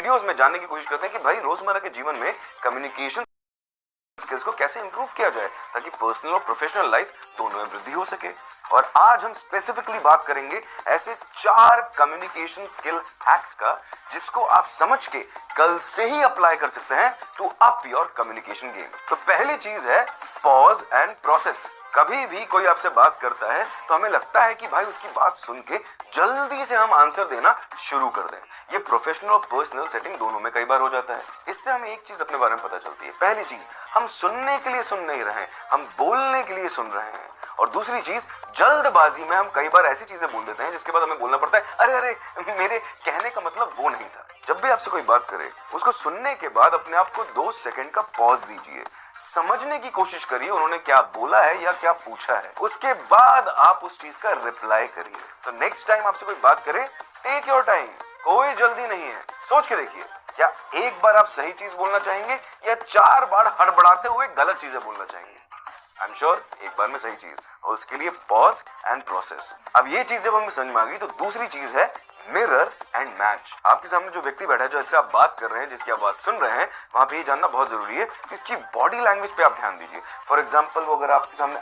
Videos में जानने की कोशिश करते हैं कि भाई रोजमर्रा के जीवन में कम्युनिकेशन स्किल्स को कैसे इंप्रूव किया जाए ताकि पर्सनल और प्रोफेशनल लाइफ दोनों में वृद्धि हो सके। और आज हम स्पेसिफिकली बात करेंगे ऐसे 4 कम्युनिकेशन स्किल हैक्स का जिसको आप समझ के कल से ही अप्लाई कर सकते हैं to up your communication game. तो पहली चीज है पॉज एंड प्रोसेस। कभी भी कोई आपसे बात करता है तो हमें लगता है कि भाई उसकी बात सुन के जल्दी से हम आंसर देना शुरू कर दें। ये प्रोफेशनल और पर्सनल सेटिंग दोनों में कई बार हो जाता है। इससे हमें एक चीज अपने बारे में पता चलती है। पहली चीज, हम सुनने के लिए सुन नहीं रहे हैं, हम बोलने के लिए सुन रहे हैं। और दूसरी चीज, जल्दबाजी में हम कई बार ऐसी चीजें बोल देते हैं जिसके बाद हमें बोलना पड़ता है अरे अरे मेरे कहने का मतलब वो नहीं था। जब भी आपसे कोई बात करे उसको सुनने के बाद अपने आप को 2 सेकंड का पॉज दीजिए, समझने की कोशिश करिए उन्होंने क्या बोला है या क्या पूछा है, उसके बाद आप उस चीज का रिप्लाई करिए। तो नेक्स्ट टाइम आपसे कोई बात करे, टेक योर टाइम, कोई जल्दी नहीं है, सोच के देखिए क्या एक बार आप सही चीज बोलना चाहेंगे या 4 बार हड़बड़ाते हुए गलत चीजें बोलना चाहेंगे। आई एम श्योर एक बार में सही चीज, और उसके लिए पॉज एंड प्रोसेस। अब ये चीज जब हमें समझ में आ गई तो दूसरी चीज है मिरर एंड मैच। आपके सामने जो व्यक्ति बैठा है, जो इससे आप बात कर रहे हैं, जिसकी आप बात सुन रहे हैं, वहां पे ये जानना बहुत जरूरी है कि उसकी बॉडी लैंग्वेज पे आप ध्यान दीजिए। फॉर एग्जांपल वो अगर आपके सामने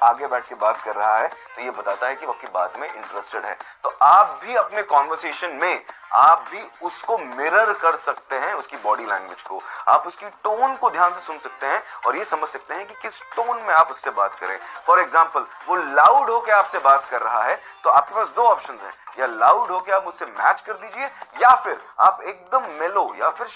आगे बैठ के बात कर रहा है तो ये बताता है कि वो आपकी बात में इंटरेस्टेड है। तो आप भी अपने कॉन्वर्सेशन में आप भी उसको मिरर कर सकते हैं, उसकी बॉडी लैंग्वेज को। आप उसकी टोन को ध्यान से सुन सकते हैं और ये समझ सकते हैं कि किस टोन में आप उससे बात करें। फॉर एग्जांपल वो लाउड होकर आपसे बात कर रहा है तो आपके पास 2 ऑप्शन हैं, या लाउड होकर आप उससे मैच कर दीजिए या फिर आप एकदम मेलो या फिर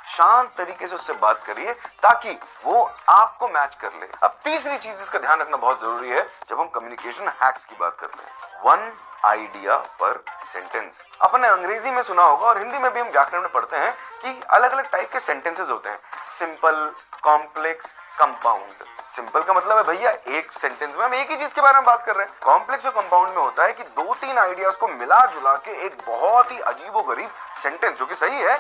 शांत तरीके से उससे बात करिए ताकि वो आपको मैच कर ले। अब तीसरी चीज इसका ध्यान रखना बहुत जरूरी है जब हम कम्युनिकेशन हैक्स की बात करते हैं, 1 आइडिया पर सेंटेंस। अपने अंग्रेजी में सुना होगा और हिंदी में भी हम व्याकरण में पढ़ते हैं कि अलग अलग टाइप के सेंटेंसेस होते हैं, सिंपल, कॉम्प्लेक्स, कंपाउंड। सिंपल का मतलब है भैया एक सेंटेंस में हम एक ही चीज के बारे में बात कर रहे हैं। कॉम्प्लेक्स और कंपाउंड में होता है कि 2-3 आइडियाज को मिला जुला के एक बहुत ही अजीबोगरीब सेंटेंस जो कि सही है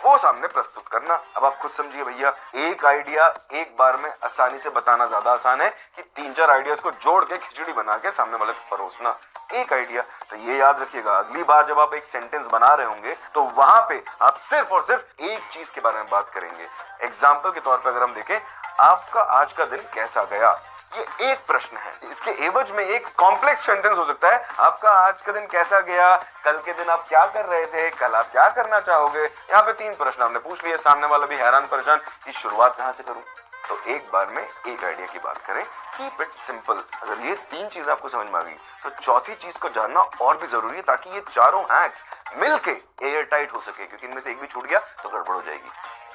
वो सामने प्रस्तुत करना। अब आप खुद समझिए भैया, एक आइडिया एक बार में आसानी से बताना ज्यादा आसान है कि 3-4 आइडियाज को जोड़ के खिचड़ी बना के सामने वाले को परोसना। एक आइडिया। तो ये याद रखिएगा, अगली बार जब आप एक सेंटेंस बना रहे होंगे तो वहां पे आप सिर्फ और सिर्फ एक चीज के बारे में बात करेंगे। एग्जाम्पल के तौर पर अगर हम देखें, आपका आज का दिन कैसा गया, ये एक प्रश्न है। इसके एवज में एक कॉम्प्लेक्स सेंटेंस हो सकता है, आपका आज का दिन कैसा गया, कल के दिन आप क्या कर रहे थे, कल आप क्या करना चाहोगे। यहाँ पे 3 प्रश्न आपने पूछ लिए, सामने वाला भी हैरान परेशान कि शुरुआत कहां से करूं। तो एक बार में एक आइडिया की बात करें, कीप इट सिंपल। अगर ये 3 चीज आपको समझ में आ गई तो चौथी चीज को जानना और भी जरूरी है ताकि ये चारों हैक्स मिलके एयर टाइट हो सके, क्योंकि इनमें से एक भी छूट गया तो गड़बड़ हो जाएगी।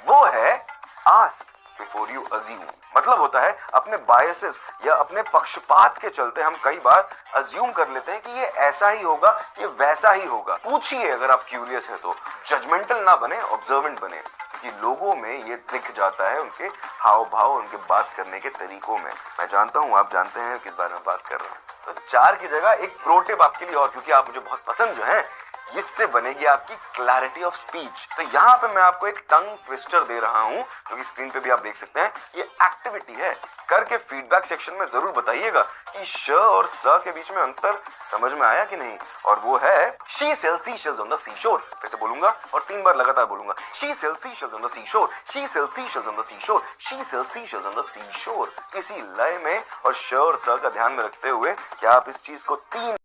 वो है आस्क बिफोर यू अज्यूम। मतलब होता है अपने बायसेस या अपने पक्षपात के चलते हम कई बार अज्यूम कर लेते हैं कि ये ऐसा ही होगा, ये वैसा ही होगा। पूछिए अगर आप क्यूरियस है तो, जजमेंटल ना बने, ऑब्जर्वेंट बने, क्योंकि लोगों में ये दिख जाता है उनके हाव भाव, उनके बात करने के तरीकों में। मैं जानता हूं आप जानते हैं किस बारे में बात कर रहे हैं। तो 4 की जगह एक प्रो टिप आपके लिए और, क्योंकि आप मुझे बहुत पसंद जो है, इससे बनेगी आपकी क्लैरिटी ऑफ स्पीच। तो यहाँ पे मैं आपको एक टंग ट्विस्टर दे रहा हूं जो कि स्क्रीन पे भी आप देख सकते हैं। ये एक्टिविटी है, करके फीडबैक सेक्शन में जरूर बताइएगा कि श और स के बीच में अंतर समझ में आया कि नहीं। और वो है she sells seashells on the seashore. फिर से बोलूंगा और 3 बार लगातार बोलूंगा, she sells seashells on the seashore, she sells seashells on the seashore, she sells seashells on the seashore. इसी लय में और श और स का ध्यान में रखते हुए क्या आप इस चीज को 3